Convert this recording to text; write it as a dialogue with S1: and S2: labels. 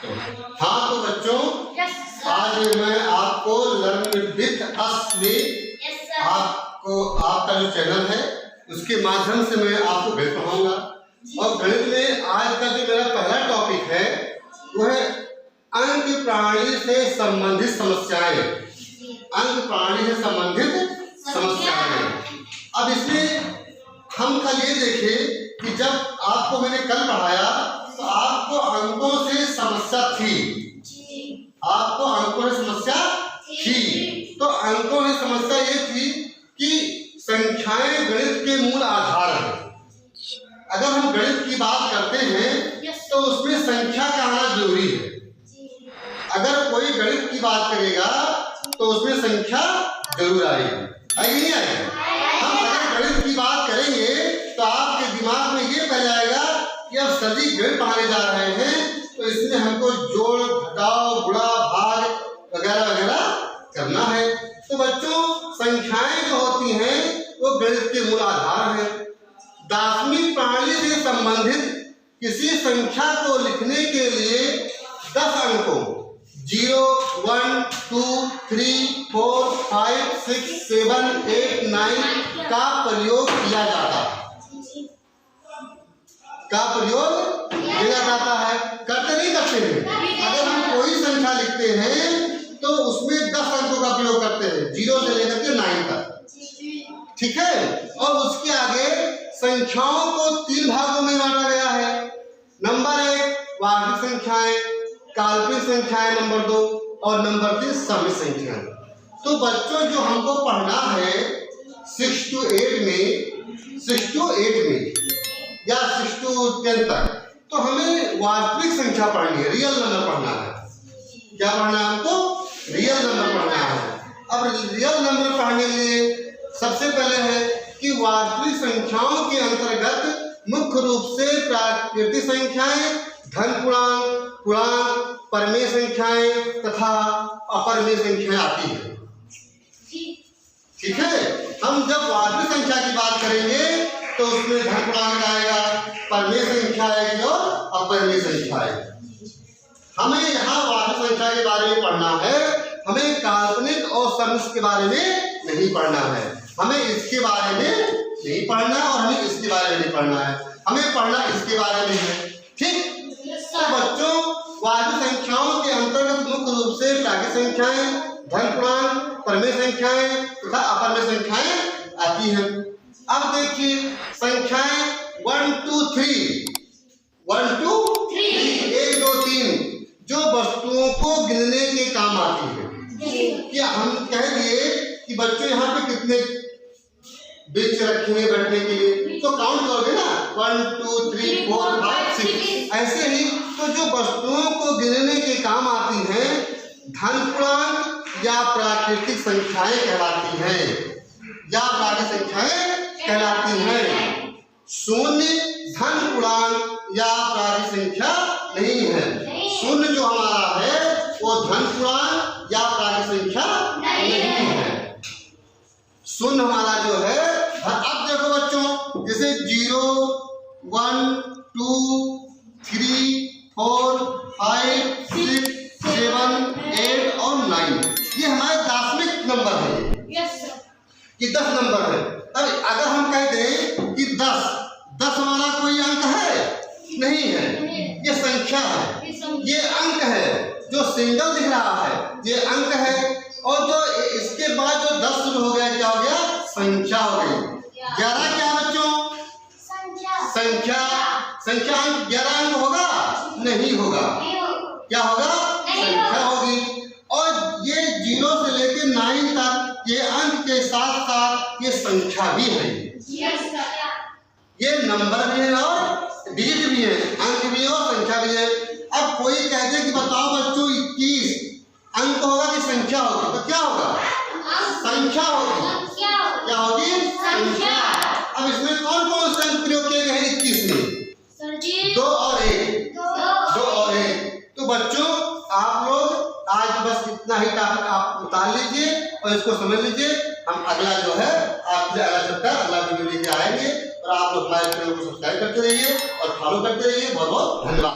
S1: हाँ तो बच्चों, आज मैं आपको लर्न विथ अस में आपका जो चैनल है उसके माध्यम से मैं आपको गणित पढ़ाऊंगा। और गणित में आज का जो मेरा पहला टॉपिक है वो है अंक प्रणाली से संबंधित समस्याएं। अंक प्रणाली से संबंधित समस्याएं। अब इसमें हम कल ये देखे कि जब आपको मैंने कल पढ़ाया तो आपको अंकों से समस्या थी। आपको अंकों से समस्या थी। तो अंकों में समस्या ये थी कि संख्याएं गणित के मूल आधार हैं। अगर हम गणित की बात करते हैं तो उसमें संख्या का आना जरूरी है। अगर कोई गणित की बात करेगा तो उसमें संख्या जरूर आएगी, आएगी नहीं आएगी? हम अगर गणित की बात करेंगे तो आपके दिमाग में ये पहले आएगा कि अब सर जी गणित पढ़ाने जा रहे हैं तो इसमें हमको जोड़, घटाव, गुणा, भाग वगैरह वगैरह करना है। तो बच्चों, संख्याएं जो होती हैं वो गणित के मूल आधार हैं। दार्शनिक प्रणाली से संबंधित किसी संख्या को लिखने के लिए 10 अंकों 0, 1, 2, 3, 4, 5, 6, 7, 8, 9 का प्रयोग किया जाता है। करते नहीं करते हैं। अगर हम कोई संख्या लिखते हैं तो उसमें 10 अंकों का प्रयोग करते हैं, 0 से लेकर के 9 तक, ठीक है। और उसके आगे संख्याओं को 3 भागों में बांटा गया है। नंबर 1 वास्तविक संख्याएं, काल्पनिक संख्याएं नंबर 2 और नंबर 3 सम संख्याएं। तो बच्चों, जो हमको पढ़ना है 6 to 8 में या 6 to 10 तक, तो हमें वास्तविक संख्या पढ़नी है, रियल नंबर पढ़ना है। क्या पढ़ना है हमको? रियल नंबर पढ़ना है। अब रियल नंबर पढ़ने के लिए सबसे पहले है कि वास्तविक संख्याओं के अंतर्गत मुख्य रूप से प्राकृतिक संख्याएं, धन पूर्णांक, पूर्णांक, परमेय संख्याएं तथा अपरमेय संख्याएं आती है। ठीक है। हम जब वास्तविक संख्या की बात करेंगे तो उसमें धन पूर्णांक आएगा, परमेय संख्या आएगी और अपरमेय संख्या आएगी। हमें यहाँ वास्तविक संख्या के बारे में पढ़ना है, हमें काल्पनिक और समिश्र के बारे में नहीं पढ़ना है। हमें इसके बारे में नहीं पढ़ना और हमें इसके बारे में नहीं पढ़ना है, हमें पढ़ना इसके बारे में है। ठीक। तो बच्चों, वास्तविक संख्याओं के अंतर्गत मुख्य रूप से प्राकृतिक संख्याएं, धन पूर्णांक, परमेय संख्याएं तथा अपरमेय संख्याएं आती हैं। अब देखिए संख्याएं 1 to 3 1 to 3 1 2 3 जो वस्तुओं को गिनने के काम आती है। क्या हम कह दिए कि बच्चों यहाँ पे कितने बेंच रखे हैं बैठने के लिए, तो काउंट करोगे ना 1 2 3 4 5 6। ऐसे ही तो जो वस्तुओं को गिनने के काम आती हैं धन पूर्णांक या प्राकृतिक संख्याएं कहलाती हैं, या प्राकृतिक संख्याएं कहलाती हैं। शून्य धन पूर्णांक या प्राकृतिक संख्या नहीं है। शून्य जो हमारा है वो धन पूर्णांक या प्राकृतिक संख्या नहीं है। शून्य हमारा जो है, अब देखो बच्चों, जैसे 0 1 2 3 4 5 6 7 8 और 9 ये हमारे दार्शनिक नंबर है। कि 10 नंबर है। अब अगर हम कह दें कि 10 हमारा कोई अंक है? नहीं है, ये संख्या है, ये अंक है। जो सिंगल दिख रहा है ये अंक है, और जो इसके बाद जो 10 शुरू हो गया, क्या हो गया? संख्या हो गई। 11 क्या बच्चों? संख्या अंक 11 अंक होगा? नहीं होगा। क्या होगा? संख्या होगी। और ये 0 से लेकर 9 तक ये अंक के साथ साथ ये संख्या भी है। ये नंबर भी है और डिजिट भी है, अंक भी है और संख्या भी है। अब कोई कहते कि बताओ बच्चों 21 अंक होगा कि संख्या होगी? तो क्या होगा? संख्या होगी। क्या होगी? संख्या। अब इसमें कौन कौन से अंक प्रयोग किए गए हैं 21 में? 2 और 1। 2 और 1। तो बच्चों, आप लोग आज बस इतना ही टॉपिक आप उतार लीजिए और इसको समझ लीजिए। हम अगला जो है आपके अगला चैप्टर, अगला वीडियो लेके आएंगे, और आप लोग हमारे चैनल को सब्सक्राइब करते रहिए और फॉलो करते रहिए। बहुत बहुत धन्यवाद।